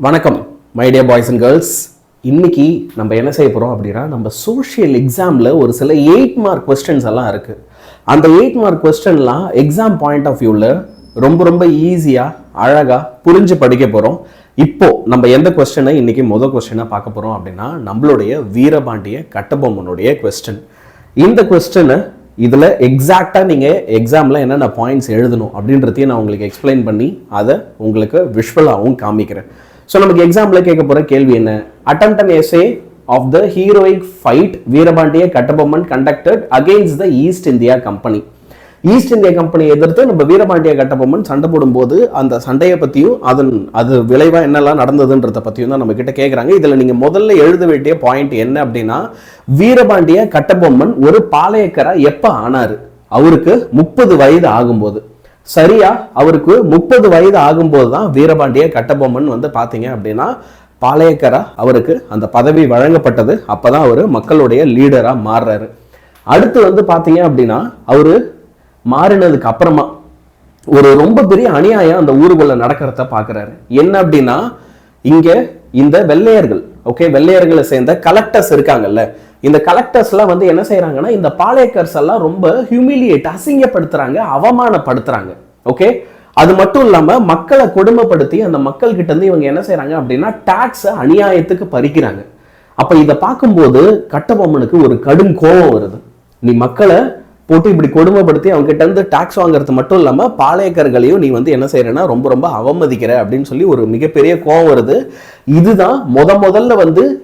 வணக்கம் my dear boys and girls. இன்னைக்கு நம்ம என்ன செய்ய போகிறோம் அப்படின்னா, நம்ம சோஷியல் எக்ஸாமில் ஒரு சில 8 மார்க் கொஸ்டின்ஸ் எல்லாம் இருக்குது. அந்த 8 மார்க் கொஸ்டின்லாம் எக்ஸாம் பாயிண்ட் ஆஃப் வியூவில் ரொம்ப ஈஸியாக அழகாக புரிஞ்சு படிக்க போகிறோம். இப்போது நம்ம எந்த கொஸ்டினை இன்றைக்கி முதல் கொஸ்டினாக பார்க்க போகிறோம் அப்படின்னா, நம்மளுடைய வீரபாண்டிய கட்டபொம்மனுடைய கொஸ்டின். இந்த கொஸ்டினை இதில் எக்ஸாக்டாக நீங்கள் எக்ஸாமில் என்னென்ன பாயிண்ட்ஸ் எழுதணும் அப்படின்றதையும் நான் உங்களுக்கு எக்ஸ்பிளைன் பண்ணி அதை உங்களுக்கு விஷுவலாகவும் காமிக்கிறேன். ஸோ நமக்கு எக்ஸாம்பிள் கேட்க போகிற கேள்வி என்ன? Attempt an essay of the heroic fight Veerapandiya Kattabomman conducted against the East India Company. East India கம்பெனியை எதிர்த்து நம்ம வீரபாண்டிய கட்டபொம்மன் சண்டை போடும்போது அந்த சண்டையை பற்றியும் அது விளைவாக என்னெல்லாம் நடந்ததுன்றதை பற்றியும் தான் நம்ம கிட்ட கேட்குறாங்க. இதில் நீங்கள் முதல்ல எழுத வேண்டிய பாயிண்ட் என்ன அப்படின்னா, வீரபாண்டிய கட்டபொம்மன் ஒரு பாளையக்காரா எப்போ ஆனார்? அவருக்கு 30 வயது ஆகும்போது. சரியா அவருக்கு 30 வயது ஆகும்போது தான் வீரபாண்டிய கட்டபொம்மன் பார்த்தீங்க அப்படின்னா பாளையக்காரா அவருக்கு அந்த பதவி வழங்கப்பட்டது. அப்பதான் அவரு மக்களுடைய லீடரா மாறுறாரு. அடுத்து பார்த்தீங்க அப்படின்னா அவரு மாறினதுக்கு அப்புறமா ஒரு ரொம்ப பெரிய அநியாயம் அந்த ஊருக்குள்ள நடக்கிறத பாக்குறாரு. என்ன அப்படின்னா, இங்க இந்த வெள்ளையர்களை சேர்ந்த கலெக்டர்ஸ் இருக்காங்கல்ல, இந்த கலெக்டர்ஸ்லாம் என்ன செய்யறாங்கன்னா, இந்த பாளையக்கர்ஸ் எல்லாம் ரொம்ப ஹியூமிலியேட், அசிங்கப்படுத்துறாங்க, அவமானப்படுத்துறாங்க. ஓகே, அது மட்டும் இல்லாம மக்களை கொடுமைப்படுத்தி அந்த மக்கள் கிட்ட இருந்து இவங்க என்ன செய்யறாங்க அப்படின்னா டாக்ஸை அநியாயத்துக்கு பறிக்கிறாங்க. அப்ப இதை பார்க்கும்போது கட்டபொம்மனுக்கு ஒரு கடும் கோபம் வருது. நீ மக்களை போட்டு இப்படி கொடுமைப்படுத்தி அவங்க கிட்ட இருந்து டாக்ஸ் வாங்குறது மட்டும் இல்லாம பாளையக்கர்களையும் நீ என்ன செய்யறன்னா ரொம்ப அவமதிக்கிற அப்படின்னு சொல்லி ஒரு மிகப்பெரிய கோபம் வருது. இதுதான் முதல்ல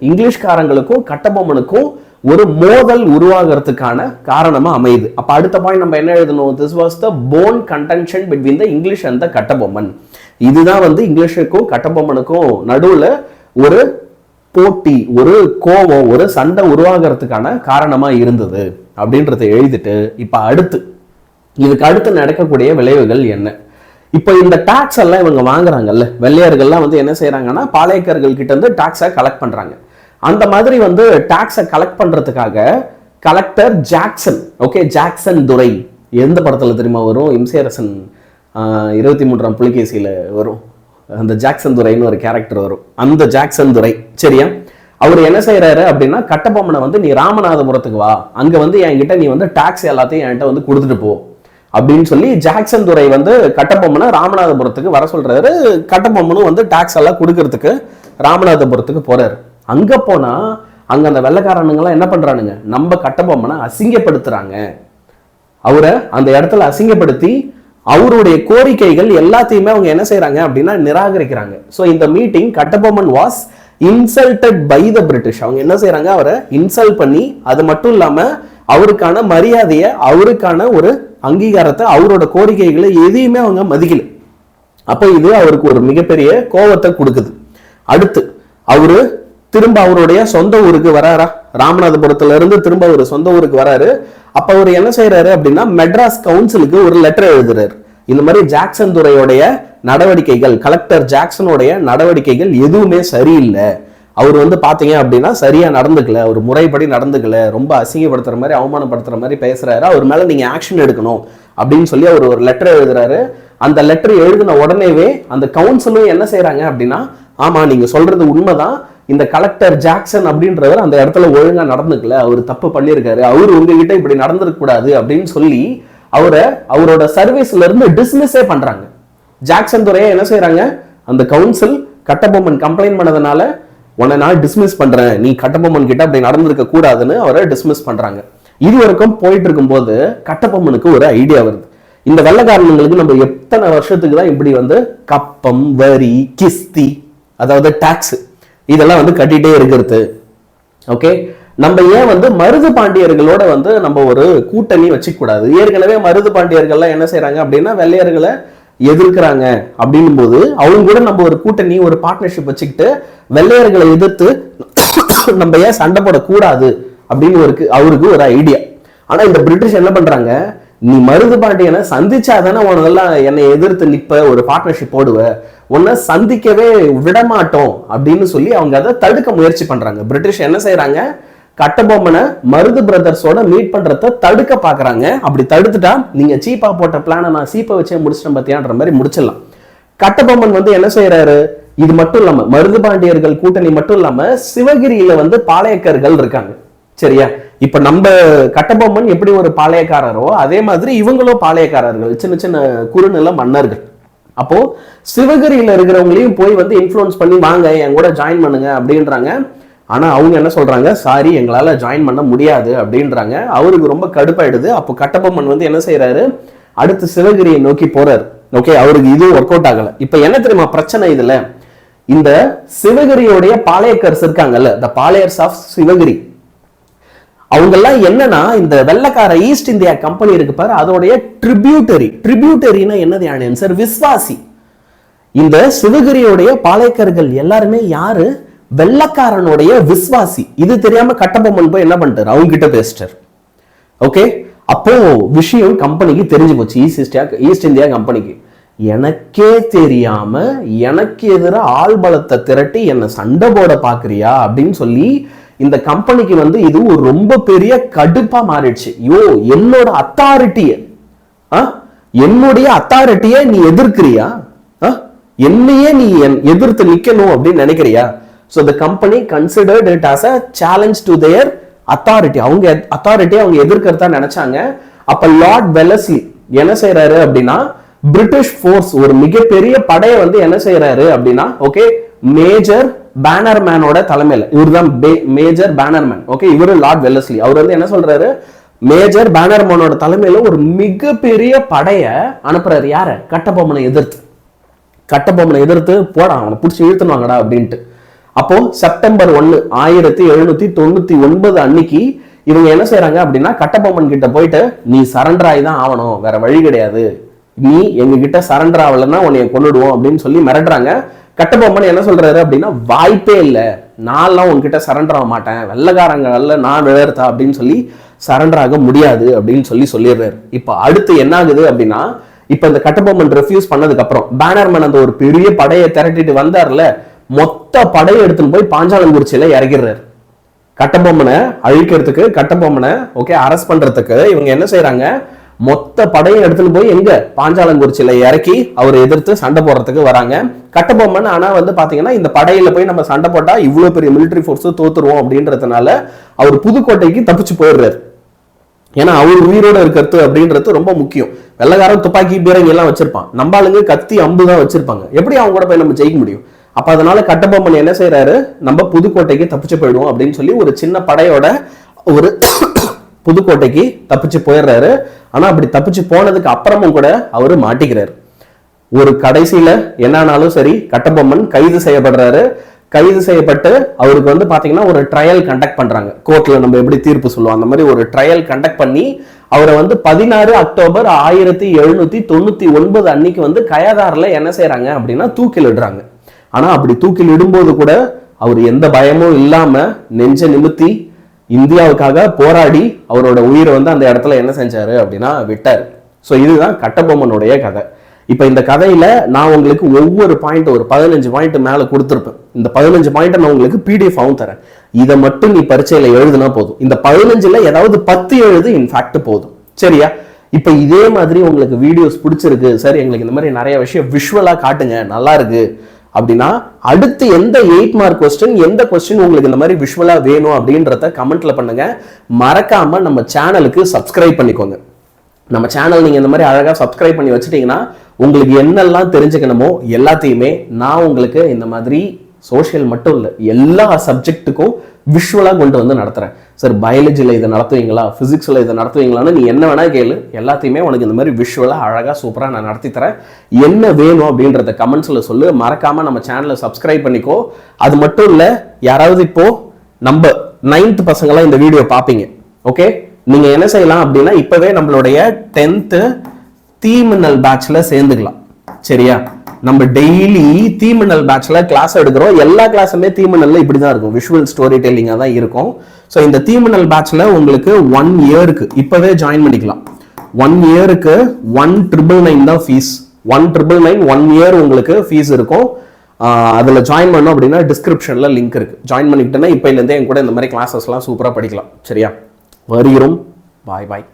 இங்கிலீஷ்காரங்களுக்கும் கட்டபொம்மனுக்கும் ஒரு மோதல் உருவாகிறதுக்கான காரணமா அமையுது. அப்ப அடுத்த பாயிண்ட் நம்ம என்ன எழுதணும்? This was the bone contention between the English and the Kattabomman. இதுதான் இங்கிலீஷுக்கும் கட்டபொம்மனுக்கும் நடுவுல ஒரு போட்டி, ஒரு கோபம், ஒரு சண்டை உருவாகிறதுக்கான காரணமா இருந்தது அப்படின்றத எழுதிட்டு, இப்ப இதுக்கு அடுத்து நடக்கக்கூடிய விளைவுகள் என்ன? இப்ப இந்த டாக்ஸ் எல்லாம் இவங்க வாங்குறாங்கல்ல, வெள்ளையர்கள்லாம் என்ன செய்யறாங்கன்னா பாளையக்கர்கள் கிட்ட இருந்து டாக்ஸை கலெக்ட் பண்றாங்க. அந்த மாதிரி டாக்ஸை கலெக்ட் பண்றதுக்காக கலெக்டர் ஜாக்சன், ஜாக்சன் துரை, எந்த படத்துல தெரியுமா வரும்? இம்சேரசன் 23ஆம் புலிகேசியில வரும். அந்த ஜாக்சன் துரைன்னு ஒரு கேரக்டர் வரும். அந்த ஜாக்சன் துரை, சரியா? அவர் என்ன செய்யறாரு அப்படின்னா, கட்டபொம்மனை நீ ராமநாதபுரத்துக்கு வா, அங்க என்கிட்ட நீ டாக்ஸ் எல்லாத்தையும் என்கிட்ட கொடுத்துட்டு போ அப்படின்னு சொல்லி ஜாக்சன் துரை கட்டபொம்மனை ராமநாதபுரத்துக்கு வர சொல்றாரு. கட்டபொம்மனும் டாக்ஸ் எல்லாம் கொடுக்கறதுக்கு ராமநாதபுரத்துக்கு போறாரு. அங்க போனா அங்க அந்த வெள்ளைக்காரனுங்கெல்லாம் என்ன பண்றானுங்க, நம்ம கட்டபொம்மனை அசிங்கப்படுத்துறாங்க. அவரை அந்த இடத்துல அசிங்கப்படுத்தி அவருடைய கோரிக்கைகள் எல்லாத்தையுமே அவங்க என்ன செய்யறாங்க அப்படின்னா நிராகரிக்கிறாங்க. ஸோ இந்த meeting Kattabomman was insulted by the British. அவங்க என்ன செய்யறாங்க, அவரை இன்சல்ட் பண்ணி, அது மட்டும் இல்லாம அவருக்கான மரியாதையை, அவருக்கான ஒரு அங்கீகாரத்தை, அவரோட கோரிக்கைகளை எதையுமே அவங்க மதிக்கல. அப்ப இது அவருக்கு ஒரு மிகப்பெரிய கோபத்தை கொடுக்குது. அடுத்து அவரு திரும்ப அவருடைய சொந்த ஊருக்கு வராரா, ராமநாதபுரத்துல இருந்து திரும்ப அவர் சொந்த ஊருக்கு வராரு. அப்ப அவர் என்ன செய்யறாரு அப்படின்னா மெட்ராஸ் கவுன்சிலுக்கு ஒரு லெட்டர் எழுதுறாரு. இந்த மாதிரி ஜாக்சன் துரையோடைய நடவடிக்கைகள், கலெக்டர் ஜாக்சனுடைய நடவடிக்கைகள் எதுவுமே சரியில்லை, அவர் பாத்தீங்க அப்படின்னா சரியா நடந்துக்கல, ஒரு முறைப்படி நடந்துக்கல, ரொம்ப அசிங்கப்படுத்துற மாதிரி அவமானப்படுத்துற மாதிரி பேசுறாரு, அவர் மேல நீங்க ஆக்ஷன் எடுக்கணும் அப்படின்னு சொல்லி அவர் ஒரு லெட்டர் எழுதுறாரு. அந்த லெட்டர் எழுதின உடனேவே அந்த கவுன்சிலும் என்ன செய்யறாங்க அப்படின்னா, ஆமா நீங்க சொல்றது உண்மைதான், இந்த கலெக்டர் ஜாக்சன் அப்படின்றவர் அந்த இடத்துல ஒழுங்கா நடந்துக்கல, அவர் தப்பு பண்ணியிருக்காரு, அவர் உங்ககிட்ட இப்படி நடந்திருக்க கூடாது அப்படின்னு சொல்லி அவரோட சர்வீஸ்ல இருந்து டிஸ்மிஸே பண்றாங்க. ஜாக்சன் துரையை என்ன செய்யறாங்க, அந்த கவுன்சில் கட்டபொம்மன் கம்ப்ளைண்ட் பண்ணதுனால உன்னை நான் டிஸ்மிஸ் பண்றேன், நீ கட்டபொம்மன் கிட்ட அப்படி நடந்திருக்க கூடாதுன்னு அவரை டிஸ்மிஸ் பண்றாங்க. இது வரைக்கும் போயிட்டு இருக்கும் போது கட்டபொம்மனுக்கு ஒரு ஐடியா வருது. இந்த வெள்ளைக்காரங்களுக்கு நம்ம எத்தனை வருஷத்துக்கு தான் இப்படி கப்பம், வரி, கிஸ்தி, அதாவது டாக்ஸ் இதெல்லாம் கட்டிட்டே இருக்கிறது. ஓகே, நம்ம ஏன் மருது பாண்டியர்களோட நம்ம ஒரு கூட்டணி வச்சுக்க கூடாது? ஏற்கனவே மருது பாண்டியர்கள்லாம் என்ன செய்யறாங்க அப்படின்னா வெள்ளையர்களை எதிர்க்கிறாங்க அப்படின்னும் போது அவங்க கூட நம்ம ஒரு கூட்டணி, ஒரு பார்ட்னர்ஷிப் வச்சுக்கிட்டு வெள்ளையர்களை எதிர்த்து நம்ம ஏன் சண்டை போடக்கூடாது அப்படின்னு அவருக்கு ஒரு ஐடியா. ஆனா இந்த பிரிட்டிஷ் என்ன பண்றாங்க, நீ மருது பாண்டியனை சந்திச்சாதானே உனதெல்லாம் என்னை எதிர்த்து நிப்ப, ஒரு பார்ட்னர்ஷிப் போடுவ, உன்னை சந்திக்கவே விடமாட்டோம் அப்படின்னு சொல்லி அவங்க அதை தடுக்க முயற்சி பண்றாங்க. பிரிட்டிஷ் என்ன செய்யறாங்க, கட்டபொம்மனை மருது பிரதர்ஸோட மீட் பண்றத தடுக்க பாக்குறாங்க. அப்படி தடுத்துட்டா நீங்க சீப்பா போட்ட பிளானை நான் சீப்பை வச்சே முடிச்சிட்டேன் பத்தியான்ற மாதிரி முடிச்சிடலாம். கட்டபொம்மன் வந்து என்ன செய்யறாரு, இது மட்டும் இல்லாம மருதுபாண்டியர்கள் கூட்டணி மட்டும் இல்லாம சிவகிரியில வந்து பாளையக்காரர்கள் இருக்காங்க. சரியா? இப்ப நம்ம கட்டபொம்மன் எப்படி ஒரு பாளையக்காரரோ அதே மாதிரி இவங்களும் பாளையக்காரர்கள், சின்ன சின்ன குறுநில மன்னர்கள். அப்போ சிவகிரியில இருக்கிறவங்களையும் போய் வந்து இன்ஃப்ளூயன்ஸ் பண்ணி வாங்க என் கூட ஜாயின் பண்ணுங்க அப்படின்றாங்க. ஆனா அவங்க என்ன சொல்றாங்க, சாரி எங்களால ஜாயின் பண்ண முடியாது அப்படின்றாங்க. அவருக்கு ரொம்ப கடுப்பாயிடுது. அப்போ கட்டபொம்மன் வந்து என்ன செய்யறாரு, அடுத்து சிவகிரியை நோக்கி போறாரு. ஓகே, அவருக்கு இது ஒர்க் அவுட் ஆகல. இப்ப என்ன தெரியுமா பிரச்சனை இதுல, இந்த சிவகிரியோடைய பாளையக்கர்ஸ் இருக்காங்கல்ல, த பாளையர்ஸ் ஆஃப் சிவகிரி, அவங்க எல்லாம் என்னன்னா இந்த வெள்ளக்கார ஈஸ்ட் இந்தியா கம்பெனி இருக்கு பாரு, அதோடைய ட்ரிபியூட்டரினா என்னது ஆன்சர், விஸ்வாசி. இந்த சிவகிரியோடைய பாளையக்கர்கள் எல்லாருமே யாரு, வெள்ளக்காரனுடைய விஸ்வாசி. இது தெரியாம கட்டபொம்மன் போய் என்ன பண்ணிட்டாரு, அவங்க கிட்ட பேசிட்டார். ஓகே, அப்போ விஷயம் கம்பெனிக்கு தெரிஞ்சு போச்சு, ஈஸ்ட் இந்தியா கம்பெனிக்கு. எனக்கே தெரியாம எனக்கு எதிராக ஆள் பலத்தை திரட்டி என்ன சண்டை போட பாக்குறியா அப்படின்னு சொல்லி இந்த கம்பெனிக்கு வந்து இது ஒரு ரொம்ப பெரிய கடுப்பா மாறிடுச்சு. என்னோட அத்தாரிட்டியை நீ எதிர்க்கிறியா, என்னையே நீ எதிர்த்து நிக்கணும் அப்படின்னு நினைக்கிறியா? So the company considered it as a challenge to their authority. அவங்க அத்தாரிட்டியை அவங்க எதிர்க்கிறதா நினைச்சாங்க. அப்ப லார்ட் வெல்லஸ்லி என்ன செய்யறாரு அப்படின்னா, பிரிட்டிஷ் ஃபோர்ஸ் ஒரு மிகப்பெரிய படையை வந்து என்ன செய்யறாரு அப்படின்னா, ஓகே, மேஜர் பேனர்மேனோட தலைமையில, இவர் தான் மேஜர் பேனர்மேன். ஓகே, இவரு லார்ட் வெல்லஸ்லி. அவர் வந்து என்ன சொல்றாரு, மேஜர் பேனர்மேனோட தலைமையில ஒரு மிகப்பெரிய படையை அனுப்புறாரு. யார, கட்டபொம்மனை எதிர்த்து போடா, அவனை பிடிச்சி இழுத்துனாங்கடா அப்படின்ட்டு. அப்போ செப்டம்பர் 1 1799 அன்னைக்கு இவங்க என்ன செய்யறாங்க அப்படின்னா, கட்டபொம்மன் கிட்ட போயிட்டு நீ சரண்டர் ஆகி தான் ஆகணும், வேற வழி கிடையாது, நீ எங்க கிட்ட சரண்டர் ஆகலன்னா உன்னைய கொன்னுடுவோம் அப்படின்னு சொல்லி மிரட்டுறாங்க. கட்டபொம்மன் என்ன சொல்றாரு அப்படின்னா, வாய்ப்பே இல்லை, நான்லாம் உன்கிட்ட சரண்டர் ஆக மாட்டேன், வெள்ளக்காரங்க நான் விழர்த்தா அப்படின்னு சொல்லி சரண்டர் ஆக முடியாது அப்படின்னு சொல்லிடுறாரு. இப்ப அடுத்து என்ன ஆகுது அப்படின்னா, இப்ப இந்த கட்டபொம்மன் ரெஃப்யூஸ் பண்ணதுக்கு அப்புறம் பேனர்மேன் அந்த ஒரு பெரிய படையை திரட்டிட்டு வந்தார்ல, மொத்த படையை எடுத்துன்னு போய் பாஞ்சாலங்குறிச்சியில இறக்கிறாரு. கட்டபொம்மனை அழிக்கிறதுக்கு, கட்டபொம்மனை ஓகே அரெஸ்ட் பண்றதுக்கு இவங்க என்ன செய்யறாங்க, மொத்த படையை எடுத்துட்டு போய் எங்க, பாஞ்சாலங்குறிச்சியில இறக்கி அவரை எதிர்த்து சண்டை போடுறதுக்கு வராங்க. கட்டபொம்மன் ஆனா வந்து பாத்தீங்கன்னா இந்த படையில போய் நம்ம சண்டை போட்டா இவ்வளவு பெரிய மிலிட்டரி ஃபோர்ஸ் தோத்துருவோம் அப்படின்றதுனால அவர் புதுக்கோட்டைக்கு தப்பிச்சு போயிடுறாரு. ஏன்னா அவர் உயிரோட இருக்கிறது அப்படின்றது ரொம்ப முக்கியம். வெள்ளக்காரன் துப்பாக்கி பீரங்கி எல்லாம் வச்சிருப்பான், நம்ம ஆளுங்க கத்தி அம்பு தான் வச்சிருப்பாங்க, எப்படி அவங்க கூட போய் நம்ம ஜெயிக்க முடியும்? அப்ப அதனால கட்டபொம்மன் என்ன செய்யறாரு, நம்ம புதுக்கோட்டைக்கு தப்பிச்சு போயிடுவோம் அப்படின்னு சொல்லி ஒரு சின்ன படையோட ஒரு புதுக்கோட்டைக்கு தப்பிச்சு போயிடுறாரு. ஆனா அப்படி தப்பிச்சு போனதுக்கு அப்புறமும் கூட அவரு மாட்டிக்கிறாரு. ஒரு கடைசியில என்னானாலும் சரி கட்டபொம்மன் கைது செய்யப்படுறாரு. கைது செய்யப்பட்டு அவருக்கு வந்து பாத்தீங்கன்னா ஒரு ட்ரையல் கண்டக்ட் பண்றாங்க. கோர்ட்ல நம்ம எப்படி தீர்ப்பு சொல்லுவோம் அந்த மாதிரி ஒரு ட்ரையல் கண்டக்ட் பண்ணி அவரை வந்து 16 அக்டோபர் 1799 அன்னைக்கு வந்து கயாதாரில் என்ன செய்யறாங்க அப்படின்னா தூக்கிலிடுறாங்க. ஆனா அப்படி தூக்கிலிடும்போது கூட அவர் எந்த பயமும் இல்லாம நெஞ்ச நிமித்தி இந்தியாவுக்காக போராடி அவரோட உயிரை வந்து அந்த இடத்துல என்ன செஞ்சாரு அப்படின்னா விட்டார். ஸோ இதுதான் கட்டபொம்மனுடைய கதை. இப்ப இந்த கதையில நான் உங்களுக்கு ஒவ்வொரு பாயிண்ட் ஒரு 15 பாயிண்ட் மேல கொடுத்துருப்பேன். இந்த 15 பாயிண்ட் நான் உங்களுக்கு பிடிஎஃப் ஆகும் தரேன். இதை மட்டும் நீ பரீட்சையில எழுதுனா போதும். இந்த 15ல ஏதாவது 10 எழுது இன்ஃபேக்ட் போதும். சரியா? இப்ப இதே மாதிரி உங்களுக்கு வீடியோஸ் பிடிச்சிருக்கு சார், எங்களுக்கு இந்த மாதிரி நிறைய விஷயம் விஷுவலா காட்டுங்க, நல்லா இருக்கு அப்படின்னா அடுத்து எந்த 8 மார்க் கொஸ்டின், எந்த கொஸ்டின் உங்களுக்கு இந்த மாதிரி விஷுவலா வேணும் அப்படின்றத கமெண்ட்ல பண்ணுங்க. மறக்காம நம்ம சேனலுக்கு சப்ஸ்கிரைப் பண்ணிக்கோங்க. நம்ம சேனல் நீங்க இந்த மாதிரி அழகா சப்ஸ்கிரைப் பண்ணி வச்சுட்டீங்கன்னா உங்களுக்கு என்னெல்லாம் தெரிஞ்சுக்கணுமோ எல்லாத்தையுமே நான் உங்களுக்கு இந்த மாதிரி சோஷியல் மட்டும் இல்லை எல்லா சப்ஜெக்ட்டுக்கும் விஷுவலா கொண்டு வந்து நடத்துறேன். சார் பயாலஜியில் இதை நடத்துவீங்களா, பிசிக்ஸ்ல இதை நடத்துவீங்களான்னு நீ என்ன வேணா கேளு, எல்லாத்தையுமே உனக்கு இந்த மாதிரி விஷுவலா அழகா சூப்பரா நான் நடத்தி தரேன். என்ன வேணும் அப்படின்றத கமெண்ட்ஸ்ல சொல்லு. மறக்காம நம்ம சேனலை சப்ஸ்கிரைப் பண்ணிக்கோ. அது மட்டும் இல்ல, யாராவது இப்போ நம்ம 9th பசங்களாம் இந்த வீடியோ பார்ப்பீங்க. ஓகே, நீங்க என்ன செய்யலாம் அப்படின்னா இப்பவே நம்மளுடைய 10th தீமின்னல் பேட்ச்ல சேர்ந்துக்கலாம். சரியா? நம்ம டெய்லி தீமின்னல் பேட்ச்ல கிளாஸ் எடுக்கிறோம். எல்லா கிளாஸுமே தீமின்னல்ல இப்படிதான் இருக்கும், விஷுவல் ஸ்டோரி டெல்லிங்கா தான் இருக்கும். ஸோ இந்த தீமின்னல் பேட்ச்ல உங்களுக்கு 1 இயருக்கு இப்பவே ஜாயின் பண்ணிக்கலாம். 1 இயருக்கு 1999 தான் ஃபீஸ். 1999 1 இயர் உங்களுக்கு ஃபீஸ் இருக்கும். அதுல ஜாயின் பண்ணோம் அப்படின்னா டிஸ்கிரிப்ஷன்ல லிங்க் இருக்கு. ஜாயின் பண்ணிக்கிட்டேன்னா இப்ப இருந்தே என் கூட இந்த மாதிரி கிளாஸஸ்லாம் சூப்பரா படிக்கலாம். சரியா? வருகிறோம். பாய் பாய்.